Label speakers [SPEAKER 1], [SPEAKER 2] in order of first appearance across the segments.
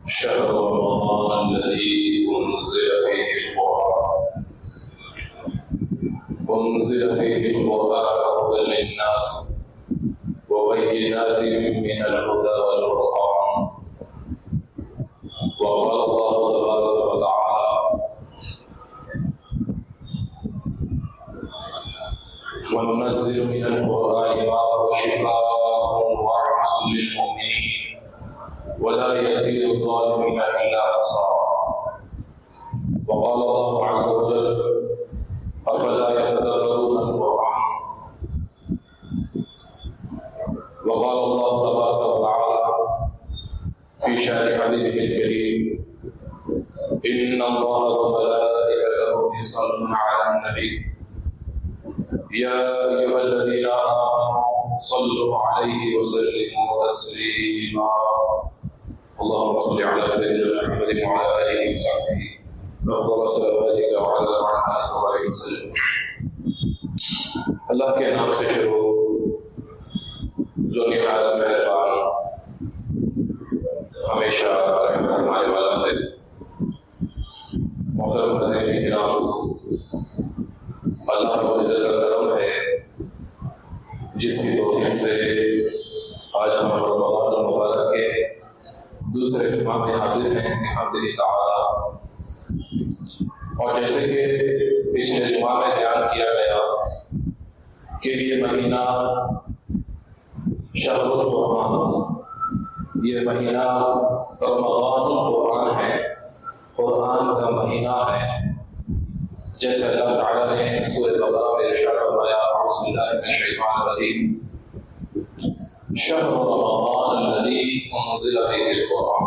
[SPEAKER 1] شهر رمضان الذي أنزل فيه القرآن هدى للناس وبينات من الهدى والفرقان. وقال الله تبارك وتعالى: وننزل من القرآن ما هو شفاء ورحمة للمؤمنين ولا يزيد الظالمين إلا خسارا. وقال الله عز وجل: أفلا يتدبرون القرآن. وقال الله تبارك وتعالى في شأن حبيبه الكريم: إن الله وملائكته يصلون على النبي يا أيها الذين آمنوا صلوا عليه وسلموا تسليما. اللهم صل على سيدنا محمد وعلى آله وصحبه أفضل صلواتك وعلى آله وصحبه وسلم. اللہ کے نام سے شروع جو نہایت مہربان ہمیشہ رحم فرمانے والا ہے. محترم حضرات کرام، اللہ رب العزت کا کرم ہے جس کی توفیق سے آج ہم رمضان المبارک کے دوسرے جمعہ میں حاضر ہیں بحمدہ تعالی. اور جیسے کہ پچھلے جمعہ میں بیان کیا گیا کہ یہ مہینہ شہر القرآن، یہ مہینہ رمضان القرآن ہے، قرآن کا مہینہ ہے. جیسے اللہ تعالیٰ نے سورہ بقرہ میں ارشاد فرمایا: اعوذ باللہ من الشیطان الرجیم، شہر رمضان الذی انزل فیہ القرآن،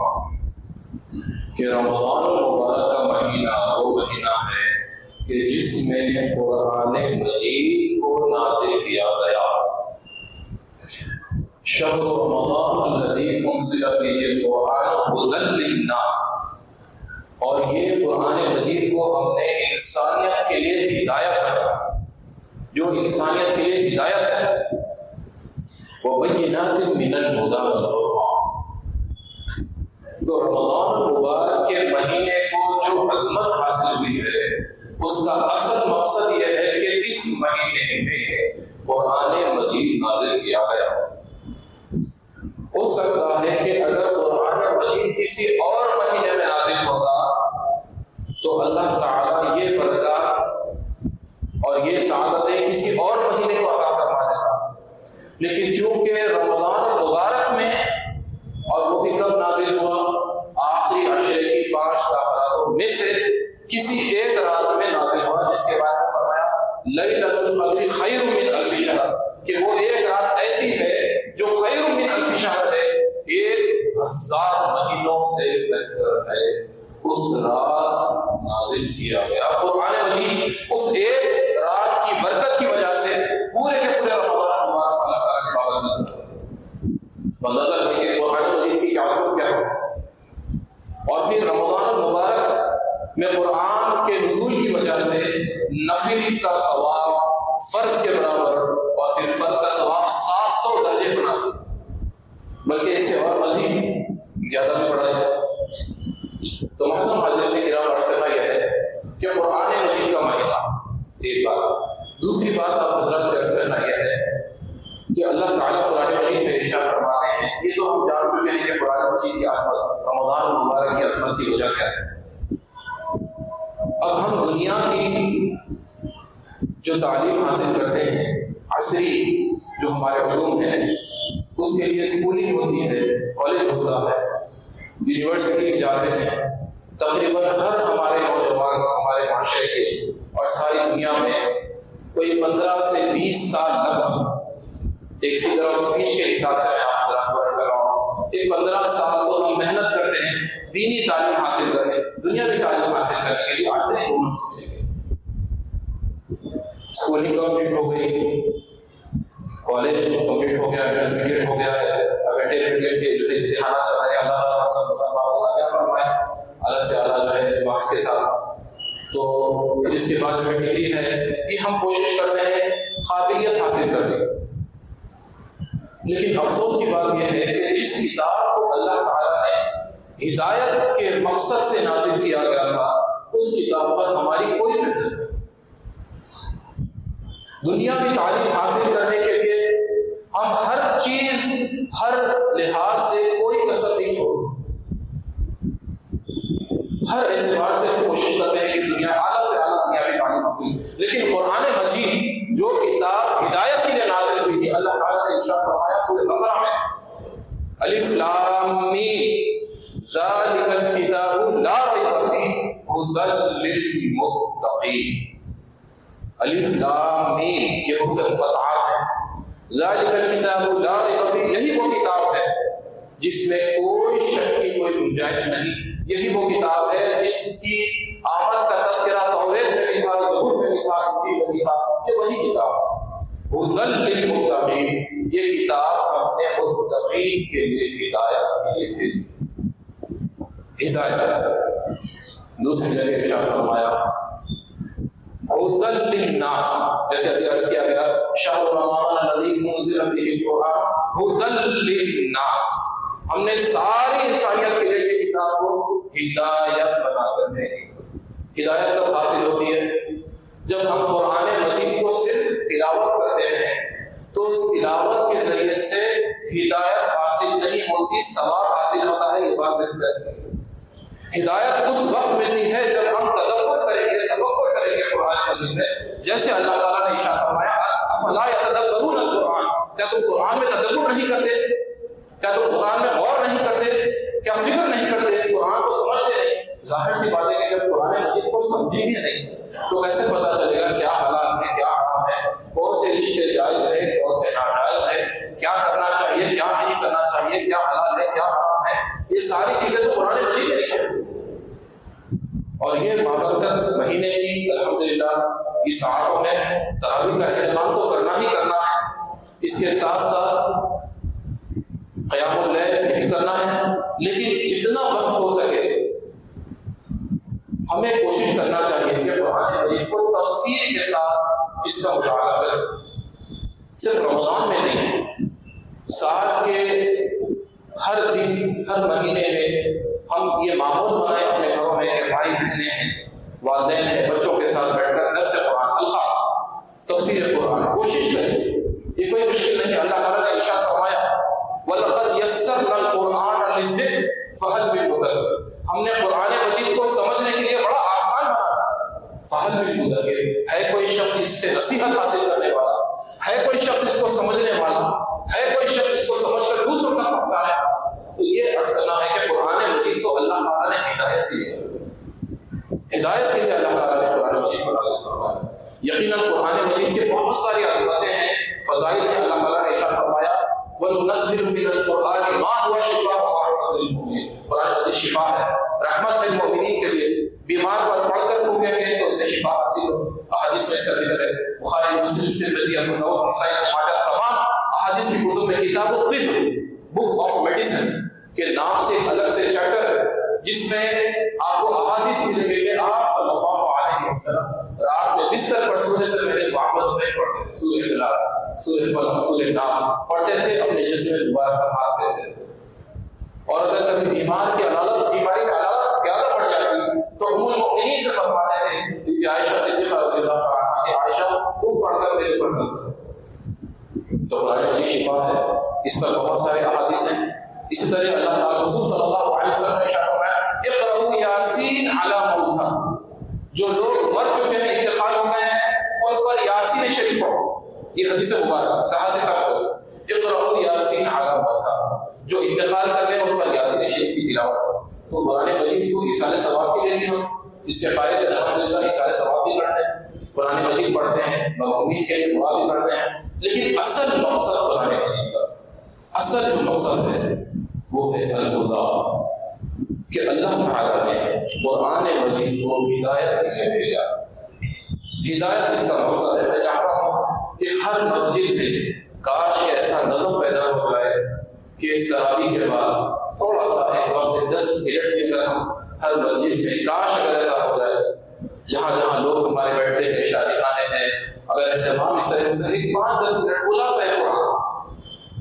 [SPEAKER 1] کہ رمضان المبارک کا مہینہ وہ مہینہ ہے کہ جس میں قرآن مجید کو نازل کیا گیا. شہر رمضان الذی انزل فیہ القرآن ھدی للناس، اور یہ قرآن مجید کو ہم نے انسانیت کے لیے ہدایت بنایا، جو انسانیت کے لیے ہدایت ہے. وَبَيِّنَاتٍ مِّنَ الْهُدَىٰ وَالْفُرْقَانِ، تو رمضان المبارک کے مہینے کو جو عظمت حاصل ہوئی ہے اس کا اصل مقصد یہ ہے کہ اس مہینے میں قرآن مجید نازل کیا گیا. ہو سکتا ہے کہ اگر قرآن مجید کسی اور مہینے میں نازل ہوتا تو اللہ تعالیٰ یہ برکات اور یہ سعادتیں کسی اور مہینے کو عطا فرما دیتا. لیکن چونکہ رمضان مبارک میں، اور وہ بھی کب نازل ہوا؟ آخری عشرے کی 5 راتوں میں سے کسی ایک رات میں نازل ہوا، جس کے بعد فرمایا لیلۃ القدر خیر من الف شہر، کہ وہ ایک رات ایسی ہے جو خیر من الف شہر ہے، 1000 مہینوں سے بہتر ہے. اس رات نازل کیا گیا قرآن مجید. اس ایک رات کی برکت کی وجہ سے پورے کے پورے رمضان مبارک اللہ تعالیٰ نے باغ میں نظر ہے کہ قرآن مجید کی عظمت کیا ہے. اور پھر رمضان مبارک میں قرآن کے نزول کی وجہ سے نفل کا ثواب فرض کے برابر، اور پھر فرض کا ثواب 700 درجے بنا دیا، بلکہ اس سے اور مزید زیادہ بھی بڑھا ہے. تو محترم حضرات کرام، عرض کرنا یہ ہے کہ قرآن مجید کا مہینہ ایک بات. دوسری بات آپ حضرات سے عرض کرنا یہ ہے کہ اللہ تعالیٰ قرآن مجید میں ارشاد فرماتے ہیں، یہ تو ہم جان چکے ہیں کہ قرآن مجید کی عظمت، رمضان المبارک کی عظمت کی وجہ کیا ہے. اب ہم دنیا کی جو تعلیم حاصل کرتے ہیں، عصری جو ہمارے علوم ہیں، اس کے لیے اسکولنگ ہوتی ہے، کالج ہوتا ہے، یونیورسٹیز جاتے ہیں. تقریباً ہر ہمارے نوجوان ہمارے معاشرے کے اور ساری دنیا میں کوئی 15 سے 20 سال لگ ایک فگر آف اسپیچ کے حساب سے میں آپ کو عرض کر رہا ہوں، ایک 15 سال تو ہم محنت کرتے ہیں دینی تعلیم حاصل کرنے، دنیاوی تعلیم حاصل کرنے کے لیے. عصری علوم سیکھیں گے، اسکولنگ کمپلیٹ ہو گئی، کالج کمپلیٹ ہو گیا، انٹرمیڈیٹ ہو گیا ہے، اب انٹرمیڈیٹ کے جو امتحانات چل رہے ہیں، اللہ تعالیٰ ہم سب مسلمانوں کو کیا فرمائے اللہ سے اعلیٰ جو ہے مارکس کے ساتھ. تو پھر اس کے بعد جو ہے ڈگری ہے، یہ ہم کوشش کرتے ہیں قابلیت حاصل کرنے. لیکن افسوس کی بات یہ ہے کہ جس کتاب کو اللہ تعالیٰ نے ہدایت کے مقصد سے نازل کیا گیا تھا، اس کتاب پر ہماری کوئی محنت نہیں۔ دنیا کی تعلیم حاصل کرنے کے لیے ہم ہر چیز، ہر لحاظ سے کوئی کسر نہیں چھوڑتے، ہر اعتبار سے ہم کوشش کرتے ہیں کہ دنیا اعلیٰ سے اعلیٰ دنیاوی تعلیم حاصل، لیکن قرآن مجید جو کتاب ہدایت کے لیے نازل ہوئی تھی، اللہ تعالیٰ نے ارشاد فرمایا سورہ بقرہ میں الف لام میم ذالک الکتاب لا ریب فیہ ھدی للمتقین۔ الف لام میم یہ حروف مقطعات ہیں۔ ذالک الکتاب لا ریب فیہ، یہی وہ کتاب ہے جس میں کوئی شک کی کوئی گنجائش نہیں، یہی وہ کتاب ہے جس کی آمد کا تذکرہ توریت میں بھی تھا، زبور میں بھی تھا، انجیل میں بھی تھا، یہ وہی کتاب ھدی للمتقین، یہ کتاب ہم نے متقین کے لیے ہدایت کے لیے بھیجی۔ ہدایت دوسری جگہ ارشاد فرمایا ھدی للناس، جیسے ابھی عرض کیا گیا شہر رمضان الذی انزل فیہ القرآن ھدی للناس، ہم نے ساری انسانیت کے لیے یہ کتاب کو ہدایت بنا کر بھیجی۔ ہدایت کب حاصل ہوتی ہے؟ جب ہم قرآن مجید کو صرف تلاوت کرتے ہیں تو تلاوت کے ذریعے سے ہدایت حاصل نہیں ہوتی، ثواب حاصل ہوتا ہے، یہ بات ذہن میں رکھیں۔ ہدایت اس وقت ملتی ہے جب ہم تدبر کریں گے، تفکر کریں گے قرآن مجید میں، جیسے اللہ تعالیٰ نے ارشاد فرمایا افلا یتدبرون القرآن، کیا تم قرآن میں تدبر نہیں کرتے؟ کیا تم قرآن میں غور نہیں کرتے؟ کیا فکر نہیں کرتے؟ قرآن کو سمجھتے نہیں؟ ظاہر سی بات ہے کہ جب قرآن مجید کو سمجھیں گے نہیں تو کیسے پتا چلے گا کیا حلال ہے کیا حرام ہے، کون سے رشتے جائز ہے کون سے ناجائز ہے، کیا کرنا چاہیے کیا نہیں کرنا چاہیے، کیا حلال ہے کیا حرام ہے، یہ ساری چیزیں تو قرآن مجید میں لکھی ہیں۔ اور یہ بابرکت مہینے کی الحمدللہ اس ساعتوں میں تراویح کا اہتمام تو کرنا ہی کرنا ہے، اس کے ساتھ ساتھ قیام اللیل بھی کرنا ہے، لیکن جتنا وقت ہو سکے ہمیں کوشش کرنا چاہیے کہ قرآن مجید کو تفسیر کے ساتھ اس کا مطالعہ کریں، صرف رمضان میں نہیں، سال کے ہر دن ہر مہینے میں ہم یہ ماحول بنائیں اپنے گھروں میں کہ بھائی بہنیں ہیں، والدین ہیں، بچوں کے ساتھ بیٹھ کر درس قرآن، حلقہ تفسیر قرآن کوشش کریں، یہ کوئی مشکل نہیں۔ اللہ تعالیٰ نے ارشاد فرمایا وَلَقَدْ يَسَّرْنَا الْقُرْآنَ لِلذِّكْرِ فَهَلْ مِن مُدَّكِرٍ، ہم نے قرآن مجید کو سمجھنے کے لیے بڑا آسان بنا، فَهَلْ مِن مُدَّكِرٍ، ہے کوئی شخص اس سے نصیحت حاصل کرنے والا، ہے کوئی شخص اس کو سمجھنے والا، ہے کوئی شخص اس کو سمجھ کر دوسروں تک پہنچانے والا۔ تو یہ عرض کرنا ہے کہ قرآن مجید کو اللہ تعالیٰ نے ہدایت دی ہے، ہدایت کے لیے اللہ تعالیٰ نے قرآن مجید کو نازل فرمایا۔ یقیناً قرآن مجید کے بہت ساری عظمتیں ہیں، فضائل ہیں، اللہ تعالیٰ نے ارشاد فرمایا وَنُنَزِّلُ مِنَ الْقُرْآنِ مَا هُوَ شِفَاءٌ وَرَحْمَةٌ لِلْمُؤْمِنِينَ، قرآن مجید شفا ہے، رحمت ہے مومنین کے لیے، بیمار پر پڑھ کر پھونکیں گے تو اس سے شفا حاصل ہو۔ احادیث میں اس کا ذکر ہے، بخاری مسلم ترمذی ابو داؤد نسائی ابن ماجہ تمام احادیث کی کتب میں کتاب الطب بک آف میڈیسن کے نام سے ایک الگ سے چیپٹر ہے جس میں آپ کو احادیث ملیں گے کہ آپ صلی اللہ علیہ وسلم رات میں بستر پر سونے سے پہلے محمد میں پڑھتے تھے، سورہ اخلاص، سورہ فلق، سورہ ناس پڑھتے تھے، اپنے جسم میں دوبارہ پر ہاتھ دیتے تھے۔ اور اگر کبھی بیمار کی بیماری میں حالت زیادہ بڑھ جاتی تو ام المؤمنین سے فرماتے تھے بی بی عائشہ صدیقہ رضی اللہ تعالیٰ عنہا کہ عائشہ تم پڑھ کر میرے پر نہ کرو۔ تو قرآن مجید شفا ہے، اس پر بہت سارے احادیث ہیں۔ اسی طرح اللہ تعالیٰ حضور صلی اللہ علیہ وسلم نے ارشاد فرمایا اقرؤوا یاسین علی موتیٰ، جو لوگ مر چکے ہیں انتقال ہو گئے ہیں ان پر یاسین شریف پڑھو، یہ حدیث مبارکہ صحیح سے تک اقرؤوا یاسین علی موتیٰ، جو انتقال کر گئے ان پر یاسین شریف کی تلاوت کرو۔ تو قرآن مجید کو ایصال ثواب کے لیے بھی ہم اس کے فائدے الحمدللہ ایصال ثواب بھی کرتے ہیں، قرآن مجید پڑھتے ہیں، مغرومین کے لیے دعا بھی کرتے ہیں، لیکن اصل مقصد قرآن مجید کا اصل جو مقصد ہے وہ ہے الہدیٰ، کہ اللہ تعالیٰ نے قرآن مجید کو ہدایت کے لیے بھیجا۔ ہدایت اس کا مقصد ہے۔ میں چاہتا ہوں کہ ہر مسجد میں کاش کہ ایسا نظم پیدا ہو جائے کہ تراویح کے بعد تھوڑا سا ایک وقت 10 منٹ بھی اگر ہم ہر مسجد میں، کاش اگر ایسا ہو جائے جہاں جہاں لوگ ہمارے بیٹھتے ہیں، شادی خانے ہیں، اگر اہتمام اس طرح سے 5-10 منٹ بولا سا ہے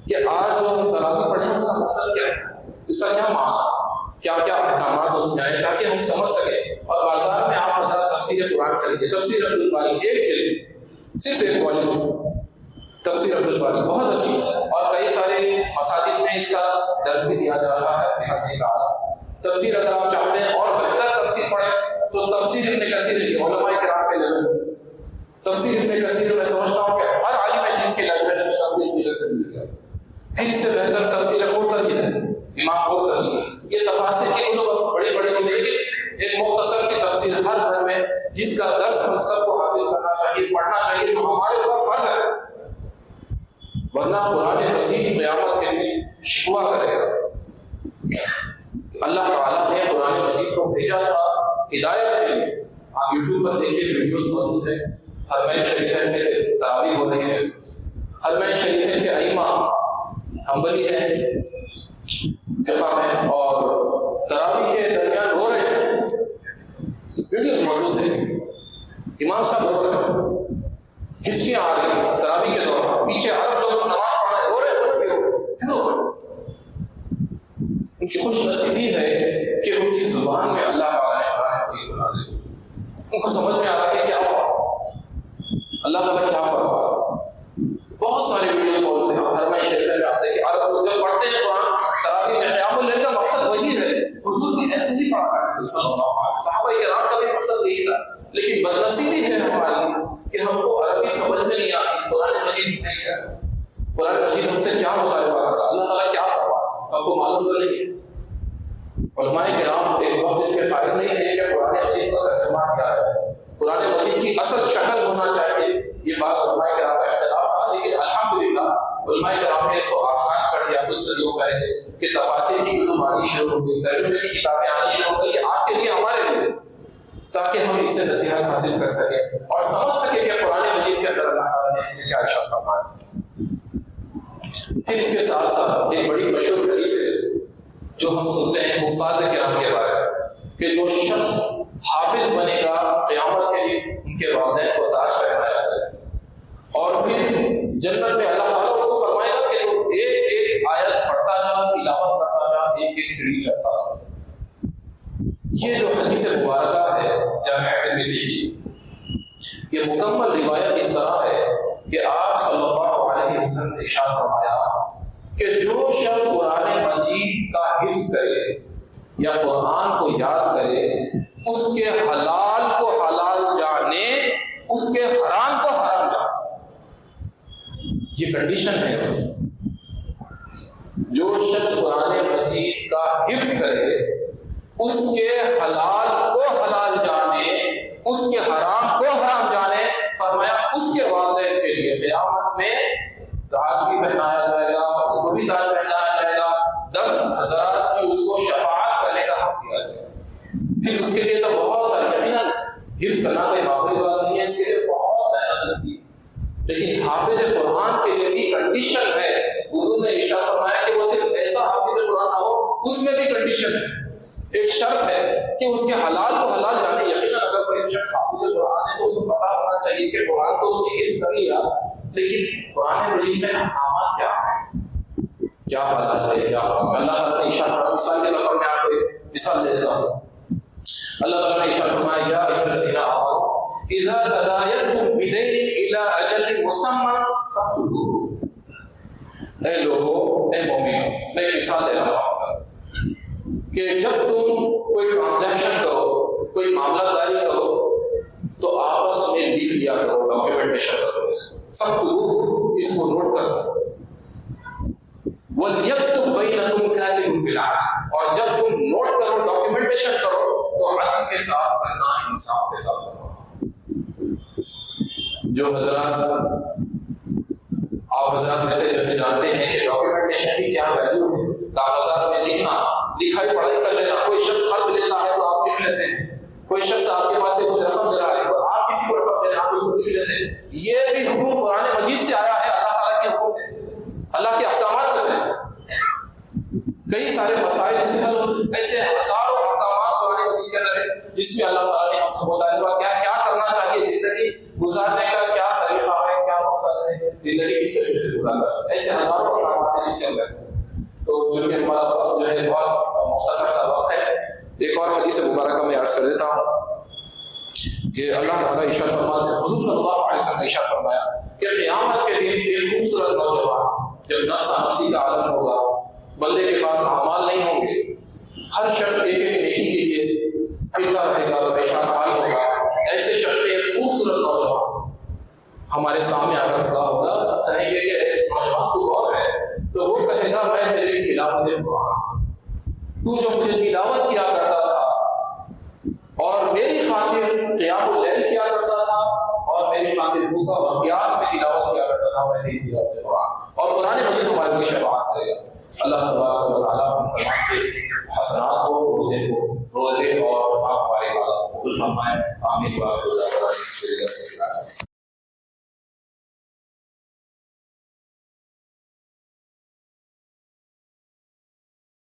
[SPEAKER 1] کہ آج جو ہم تراویح پڑھیں اس کا مقصد کیا ہے، اس کا کیا معنی، کیا کیا احکامات اس میں آئے تاکہ ہم سمجھ سکیں. اور بازار میں آپ مثلا تفسیر قرآن خریدیں, تفسیر عبد الباری ایک جلد, صرف ایک والیوم تفسیر عبد الباری بہت اچھی, اور کئی سارے مساجد میں اس کا درس بھی دیا جا رہا ہے. تفسیر اگر آپ چاہتے ہیں اور بہتر تفسیر پڑھیں تو تفسیر ابن کثیر ہے, علماء کرام کے لیول تفسیر ابن کثیر میں سمجھتا ہوں کہ ہر عالم دین کے لائبریری میں تفسیر ابن کثیر مل گیا. پھر اس سے بہتر تفسیر قرطبی ہے, امام قرطبی. یہ تفاسیر کی کتب بڑی بڑی ہوئی, لیکن ایک مختصر سی تفسیر ہر گھر میں جس کا درس ہم سب کو حاصل کرنا چاہیے, پڑھنا چاہیے, جو ہمارے اوپر فرض ہے. ورنہ قرآن مجید قیامت کے لیے شکوہ کرے گا. اللہ تعالیٰ نے قرآن مجید کو بھیجا تھا ہدایت کے لیے. آپ یوٹیوب پر دیکھیے, ویڈیوز موجود ہیں. حرمین شریفین میں تراویح ہو رہی ہے, حرمین شریفین کے ائمہ حنبلی ہیں فقہ میں, اور تراویح کے درمیان رو رہے ہیں, ویڈیوز موجود ہیں. امام صاحب رو رہے ہیں, ہچکیاں آ رہی ہیں تراویح کے دوران, پیچھے عرب لوگ نماز پڑھ رہے ہیں, رو رہے ہیں. ان کی خوش نصیبی ہے کہ ان کی زبان میں اللہ تعالیٰ نے قرآن مجید کو نازل کیا. ان کو سمجھ میں آ رہا ہے کہ کیا ہوا, اللہ تعالیٰ کیا فرمایا. بہت سارے ویڈیوز موجود ہیں حرمین شریف میں. آپ دیکھیں عرب لوگ جب پڑھتے ہیں قرآن تراویح میں, قیام اللیل کا مقصد وہی ہے. حضور بھی ایسے ہی پڑھا کرتے تھے صلی اللہ علیہ وسلم, صحابہ کرام کا بھی مقصد یہی تھا. لیکن بدنصیبی ہے ہماری کہ ہم کو عربی سمجھ میں نہیں آتی. قرآن مجید ہے کیا, قرآن مجید ہم سے کیا مطالبہ کر رہا, اللہ تعالیٰ کیا فرمایا, ہم کو معلوم تو نہیں. علماء کرام ایک وقت اس کے قائل نہیں تھے کہ قرآن مجید کا ترجمہ کیا جائے, قرآن مجید کی اصل شکل ہونا چاہیے. یہ بات علماء کرام کا اختلاف تھا, لیکن الحمدللہ علماء کرام نے اس کو آسان کر دیا. کچھ صدیوں پہلے کہ تفاسیر کی کتب آنی شروع ہو گئی, ترجمے کی کتابیں آنی شروع ہو گئی, آپ کے لیے ہمارے لیے, تاکہ ہم اس سے نصیحت حاصل کر سکیں اور سمجھ سکیں کہ قرآن مجید کے اندر اللہ تعالیٰ نے اسے کیا ارشاد فرمایا. پھر اس کے ساتھ ساتھ ایک بڑی مشہور حدیث ہے جو ہم سنتے ہیں حفاظ کرام کے بارے میں, کہ جو شخص حافظ بنے گا قیامت کے لیے ان کے والدین کو تاج پہنایا جائے گا, اور پھر جنت میں اللہ تعالیٰ اس کو فرمائے گا کہ تو ایک ایک آیت پڑھتا جا, تلاوت کرتا جا, ایک ایک سیڑھی چڑھتا جا. یہ جو حدیث مبارکہ ہے جامع ترمذی کی, یہ مکمل روایت اس طرح ہے کہ آپ صلی اللہ علیہ وسلم نے ارشاد فرمایا کہ جو شخص قرآن مجید کا حفظ کرے یا قرآن کو یاد کرے, اس کے حلال کو حلال جانے, اس کے حرام کو حرام جانے. یہ کنڈیشن ہے اس میں. جو شخص قرآن مجید کا حفظ کرے, اس کے حلال کو حلال جانے, اس کے حرام کو حرام جانے, فرمایا اس کے والدین کے لیے قیامت میں تاج بھی پہنایا جائے گا, اس کو بھی تاج پہنایا جائے گا, 10,000 کی اس کو شفاعت کرنے کا حق دیا جائے گا. پھر اس کے لیے تو بہت ساری, یقیناً حفظ کرنا کوئی معمولی بات نہیں ہے, اس کے لیے بہت محنت لگتی ہے. لیکن حافظ قرآن کے لیے بھی کنڈیشن ہے. حضور نے ارشاد فرمایا کہ وہ صرف ایسا حافظ قرآن نہ ہو, اس میں بھی کنڈیشن ہے, ایک شرط ہے کہ اس کے حلال کو حلال جانے. یقیناً اگر کوئی شخص حافظ قرآن ہے تو اس کو پتا ہونا چاہیے کہ قرآن تو اس کی حفظ کر لیا, لیکن قرآن مجید میں احکامات کیا ہیں, کیا حالت ہے, کیا اللہ تعالیٰ نے ارشاد فرمایا. مثال کے طور پر میں آپ کو ایک مثال دے دیتا ہوں. اللہ تعالیٰ نے ارشاد فرمایا یا ایھا الذین آمنوا اذا تداینتم بدین الی اجل مسمى فاکتبوہ. اے لوگوں, اے مومنوں, میں ایک مثال دے رہا ہوں کہ جب تم کوئی ٹرانزیکشن کرو, کوئی معاملہ داری کرو, تو آپس میں لکھ لیا کرو, ڈاکیومنٹیشن کرو, فاکتبوہ, اس کو نوٹ کرو. وَلْيَكْتُبْ بَيْنَكُمْ كَاتِبٌ بِالْعَدْلِ, اور جب تم نوٹ کرو, ڈاکیومنٹیشن کرو, تو عدل کے ساتھ کرنا, انصاف کے ساتھ کرنا. جو حضرات, آپ حضرات میں سے جو ہے جانتے ہیں کہ ڈاکیومنٹیشن کی کیا ویلیو ہے. کاغذات میں لکھنا, لکھائی پڑھائی کر لینا. کوئی شخص قرض لیتا ہے تو آپ لکھ لیتے ہیں, کوئی شخص آپ کے پاس سے کچھ رقم دے رہا ہے تو آپ کسی کو رقم دے رہے ہیں, آپ اس کو لکھ لیتے ہیں. یہ بھی حکم قرآن مجید سے آیا ہے, اللہ تعالیٰ کے حکم میں سے, اللہ کے احکامات میں سے. کئی سارے مسائل سے ایسے ہزاروں احکامات قرآن مجید کے اندر ہے جس میں اللہ تعالیٰ نے ہم سے مطالبہ کیا کیا کرنا چاہیے, زندگی گزارنے کا کیا طریقہ ہے, کیا مقصد ہے, زندگی کس طریقے سے گزارنا ہے. ایسے ہزاروں احکامات ہیں جس سے اندر. تو جو کہ ہمارا جو ہے بہت مختصر سا وقت ہے، ایک اور حدیث مبارکہ میں عرض کر دیتا ہوں کہ اللہ تعالیٰ ارشاد فرماتے ہیں، حضور صلی اللہ علیہ وسلم نے ارشاد فرمایا کہ قیامت کے دن ایک خوبصورت نوجوان جب نفسا نفسی کا عالم ہوگا، بندے کے پاس اعمال نہیں ہوں گے، ہر شخص ایک ایک نیکی کے لیے پھرتا رہے گا، پریشان حال ہوگا، ایسے شخص ایک خوبصورت نوجوان ہمارے سامنے آ کر کھڑا ہوگا، کہیں گے کہ نوجوان تو کون ہے؟ تو وہ کہے گا میں تیری تلاوت قرآن، تو جو مجھے تلاوت کیا کرتا تھا اور میری خاطر قیام اللیل کیا کرتا تھا اور میری خاطر بھوکا اور پیاس میں تلاوت کیا کرتا تھا، میں تیری تلاوت قرآن، اور قرآن مجید ہمارے لیے شفاعت کرے گا۔ اللہ تبارک و تعالیٰ ہم تمام کے حسنات کو، روزے اور ہمارے عبادات کو قبول فرمائے، آمین۔